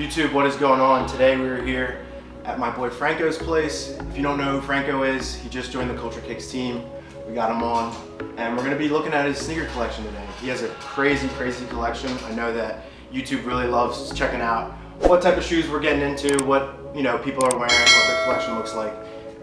YouTube, what is going on? Today we are here at my boy Franco's place. If you don't know who Franco is, he just joined the Culture Kicks team. We got him on, and we're gonna be looking at his sneaker collection today. He has a crazy collection. I know that YouTube really loves checking out what type of shoes we're getting into, what people are wearing, what the collection looks like.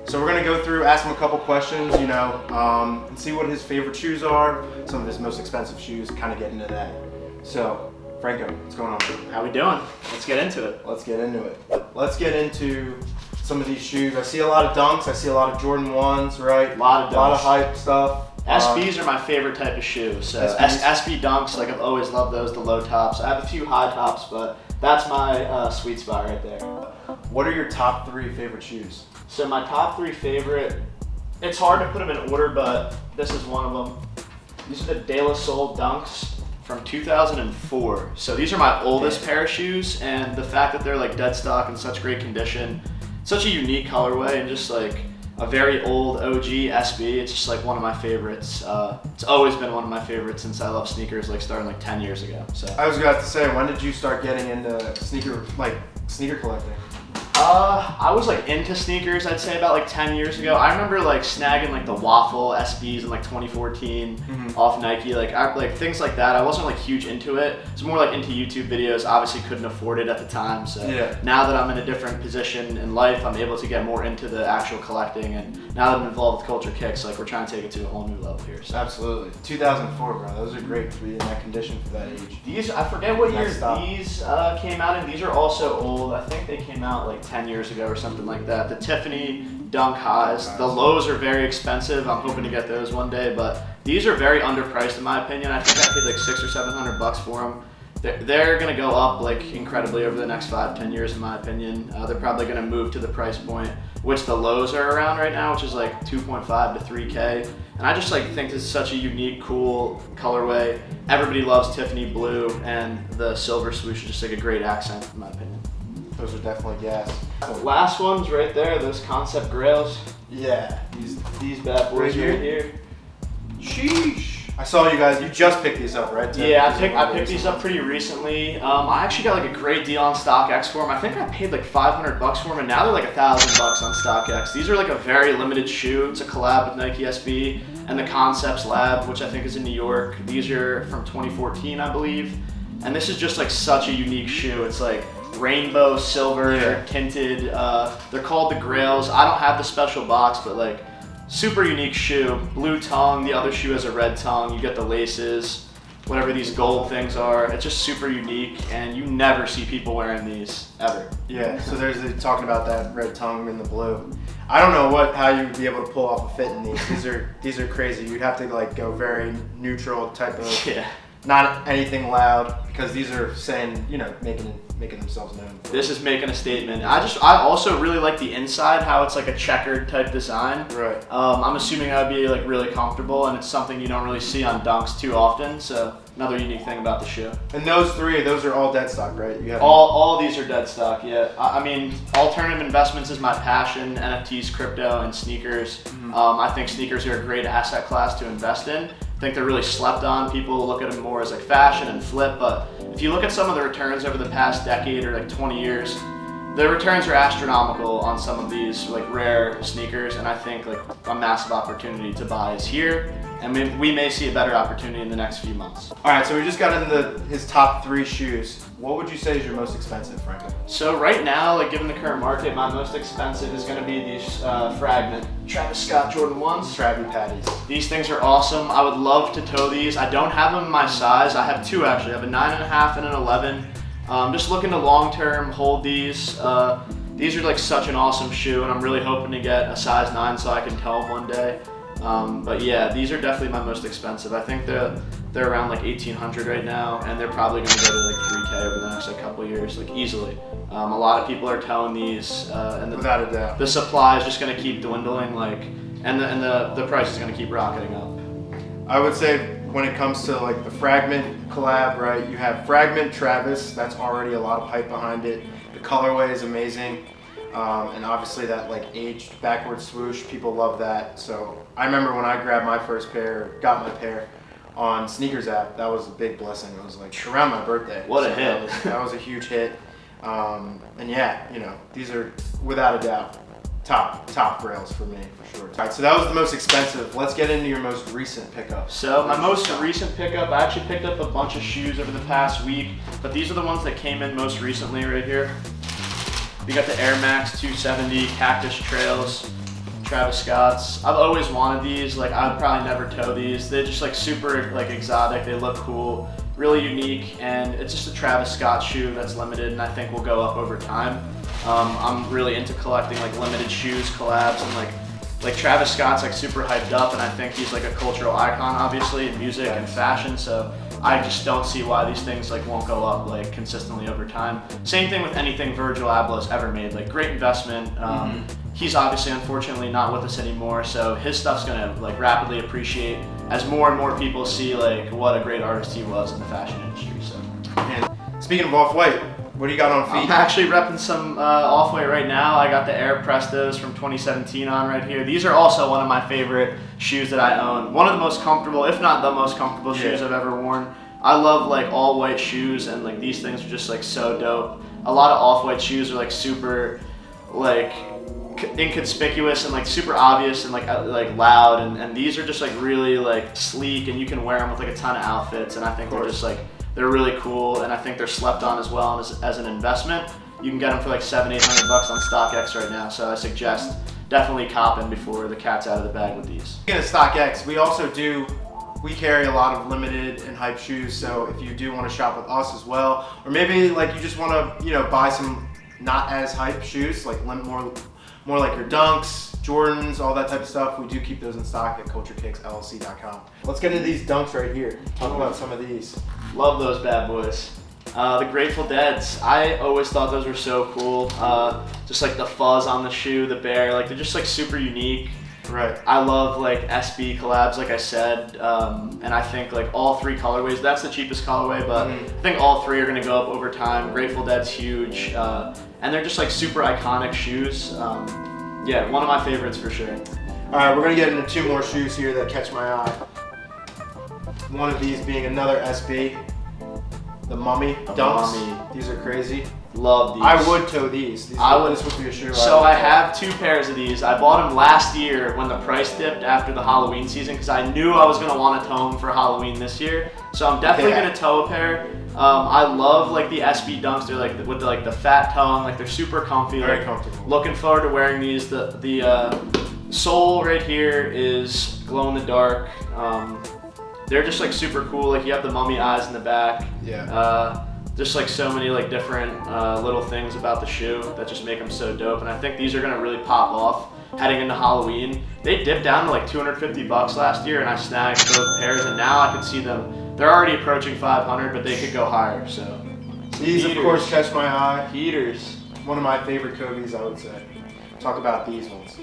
So we're gonna go through, ask him a couple questions, and see what his favorite shoes are, some of his most expensive shoes, kind of get into that. So, Franco, what's going on? How we doing? Let's get into it. Let's get into it. Let's get into some of these shoes. I see a lot of Dunks. I see a lot of Jordan 1s, right? A lot of Dunks. A lot of hype stuff. SBs are my favorite type of shoe. So SB Dunks, like I've always loved those, the low tops. I have a few high tops, but that's my sweet spot right there. What are your top 3 favorite shoes? So my top 3 favorite, it's hard to put them in order, but this is one of them. These are the De La Soul Dunks from 2004. So these are my oldest pair of shoes, and the fact that they're like dead stock in such great condition, such a unique colorway, and just like a very old OG SB, it's just like one of my favorites. It's always been one of my favorites since I love sneakers, like starting like 10 years ago. So I was about to say, when did you start getting into sneaker collecting? I was like into sneakers, I'd say about like 10 years ago. I remember like snagging like the waffle SBs in like 2014 off Nike, like things like that. I wasn't like huge into it. It's more like into YouTube videos. Obviously couldn't afford it at the time. So now that I'm in a different position in life, I'm able to get more into the actual collecting. And now that I'm involved with Culture Kicks, like we're trying to take it to a whole new level here. So. Absolutely. 2004, bro. Those are great to be in that condition for that age. These, I forget what year these came out in. These are also old. I think they came out like 10 years ago or something like that. The TIFFANY Dunk Highs. The lows are very expensive. I'm hoping to get those one day, but these are very underpriced in my opinion. I think I paid like $600 or $700 for them. They're gonna go up like incredibly over the next 5-10 years in my opinion. They're probably gonna move to the price point which the lows are around right now, which is like 2.5 to 3K. And I just like think this is such a unique, cool colorway. Everybody loves Tiffany blue, and the silver swoosh is just like a great accent in my opinion. Those are definitely gas. Last ones right there, those concept grails. Yeah. These bad boys right here. Sheesh. I saw you guys, you just picked these up, right? Yeah, I picked these up pretty recently. I actually got like a great deal on StockX for them. I think I paid like $500 for them, and now they're like $1,000 on StockX. These are like a very limited shoe. It's a collab with Nike SB and the Concepts Lab, which I think is in New York. These are from 2014, I believe. And this is just like such a unique shoe. It's like rainbow, silver, tinted. They're called the Grails. I don't have the special box, but like super unique shoe. Blue tongue, the other shoe has a red tongue. You get the laces, whatever these gold things are. It's just super unique, and you never see people wearing these ever. Yeah, so there's talking about that red tongue and the blue. I don't know how you would be able to pull off a fit in these. These are crazy. You'd have to like go very neutral type of, not anything loud, because these are saying, making themselves known. This is making a statement. I also really like the inside, how it's like a checkered type design. Right. I'm assuming that would be like really comfortable, and it's something you don't really see on Dunks too often. So another unique thing about the shoe. And those are all dead stock, right? You have all of these are dead stock. Yeah. I mean, alternative investments is my passion. NFTs, crypto, and sneakers. I think sneakers are a great asset class to invest in. I think they're really slept on. People look at them more as like fashion and flip, but if you look at some of the returns over the past decade or like 20 years, the returns are astronomical on some of these like rare sneakers, and I think like a massive opportunity to buy is here, and we may see a better opportunity in the next few months. All right, so we just got into his top 3 shoes. What would you say is your most expensive, Franco? So right now, like given the current market, my most expensive is going to be these Fragment Travis Scott Jordan 1s. Travie Patties. These things are awesome. I would love to toe these. I don't have them in my size. I have 2 actually. I have a 9.5 and an 11. Just looking to long-term hold these. These are like such an awesome shoe, and I'm really hoping to get a size 9 so I can toe them one day. But yeah, these are definitely my most expensive. I think they're around like $1,800 right now, and they're probably going to go to like $3K over the next like couple of years, like easily. A lot of people are telling these, and without a doubt, the supply is just going to keep dwindling, and the price is going to keep rocketing up. I would say when it comes to like the Fragment collab, right? You have Fragment Travis. That's already a lot of hype behind it. The colorway is amazing. And obviously that like aged backward swoosh, people love that. So I remember when I grabbed my first pair, got my pair on Sneakers app, that was a big blessing. It was like around my birthday. What a hit. That was a huge hit. And yeah, you know, these are without a doubt top grails for me, for sure. All right, so that was the most expensive. Let's get into your most recent pickup. So my most recent pickup, I actually picked up a bunch of shoes over the past week, but these are the ones that came in most recently right here. We got the Air Max 270 Cactus Trails, Travis Scott's. I've always wanted these. Like, I'd probably never toe these. They're just like super like exotic. They look cool, really unique, and it's just a Travis Scott shoe that's limited, and I think will go up over time. I'm really into collecting like limited shoes, collabs, and like Travis Scott's like super hyped up, and I think he's like a cultural icon, obviously, in music and fashion. So I just don't see why these things like won't go up like consistently over time. Same thing with anything Virgil Abloh's ever made. Like, great investment. He's obviously unfortunately not with us anymore, so his stuff's gonna like rapidly appreciate as more and more people see like what a great artist he was in the fashion industry. So, And speaking of Off-White, what do you got on feet? I'm actually repping some Off-White right now. I got the Air Prestos from 2017 on right here. These are also one of my favorite shoes that I own. One of the most comfortable, if not the most comfortable shoes I've ever worn. I love like all white shoes, and like these things are just like so dope. A lot of Off-White shoes are like super like inconspicuous and like super obvious and like loud, and these are just like really like sleek, and you can wear them with like a ton of outfits, and I think they're just like, they're really cool, and I think they're slept on as well. And as an investment, you can get them for like $700-800 on StockX right now, so I suggest definitely copping before the cat's out of the bag with these. Speaking of StockX, we carry a lot of limited and hype shoes, so if you do want to shop with us as well, or maybe like you just want to, you know, buy some not as hype shoes, like more like your Dunks, Jordans, all that type of stuff, we do keep those in stock at culturekicksllc.com. Let's get into these Dunks right here. Talk about some of these. Love those bad boys. The Grateful Deads. I always thought those were so cool. Just like the fuzz on the shoe, the bear, like they're just like super unique. Right. I love like SB collabs, like I said, and I think like all three colorways, that's the cheapest colorway, but I think all three are gonna go up over time. Grateful Dead's huge, and they're just like super iconic shoes. Yeah, one of my favorites for sure. All right, we're gonna get into two more shoes here that catch my eye. One of these being another SB, the Mummy Dunks. Mummy. These are crazy. Love these. I would toe these. This would be a shoe. So I have two pairs of these. I bought them last year when the price dipped after the Halloween season, because I knew I was gonna want to toe them for Halloween this year. So I'm definitely gonna toe a pair. I love like the SB Dunks. They're like with the fat tongue. Like, they're super comfy. Very like, comfortable. Looking forward to wearing these. The sole right here is glow in the dark. They're just like super cool. Like, you have the mummy eyes in the back. Yeah. Just like so many like different little things about the shoe that just make them so dope, and I think these are gonna really pop off heading into Halloween. They dipped down to like $250 last year, and I snagged both pairs, and now I can see them. They're already approaching 500, but they could go higher. So these, of course, catch my eye. Heaters. One of my favorite Kobe's, I would say. Talk about these ones.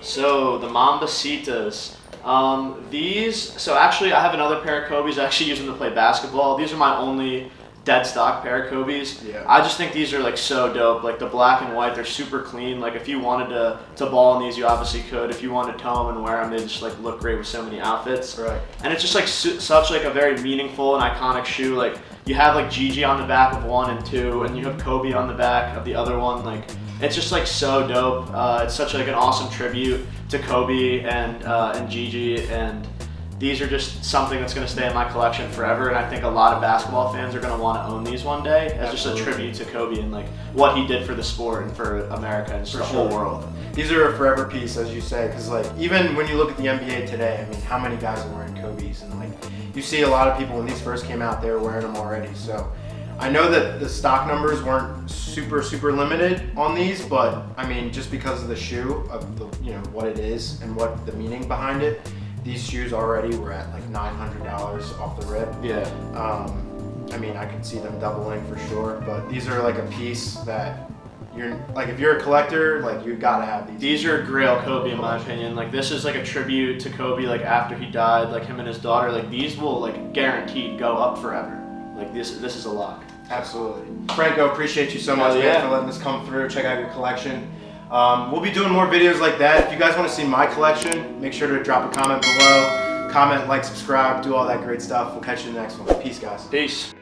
So the Mambacitas. So actually I have another pair of Kobe's. I actually use them to play basketball. These are my only dead stock pair of Kobe's. Yeah. I just think these are like so dope. Like, the black and white, they're super clean. Like, if you wanted to ball in these, you obviously could. If you wanted to toe them and wear them, they just like look great with so many outfits. Right. And it's just like such like a very meaningful and iconic shoe. Like, you have like Gigi on the back of one and two, and you have Kobe on the back of the other one. Like, it's just like so dope. It's such like an awesome tribute to Kobe and Gigi, and these are just something that's going to stay in my collection forever, and I think a lot of basketball fans are going to want to own these one day as just a tribute to Kobe and like what he did for the sport and for America and just the whole world. These are a forever piece, as you say, because like even when you look at the NBA today, I mean, how many guys are wearing Kobe's, and like you see a lot of people when these first came out, they were wearing them already. So I know that the stock numbers weren't super limited on these, but I mean, just because of the shoe, of the, you know, what it is and what the meaning behind it, these shoes already were at like $900 off the rip. Yeah. I mean, I could see them doubling for sure, but these are like a piece that you're like, if you're a collector, like you gotta have these. These are GRAIL Kobe in my opinion. Like, this is like a tribute to Kobe, like after he died, like him and his daughter. Like, these will like guaranteed go up forever. Like, this is a lock. Absolutely. Franco, appreciate you so much, man, for letting us come through, check out your collection. We'll be doing more videos like that. If you guys want to see my collection, make sure to drop a comment below. Comment, like, subscribe, do all that great stuff. We'll catch you in the next one. Peace, guys. Peace.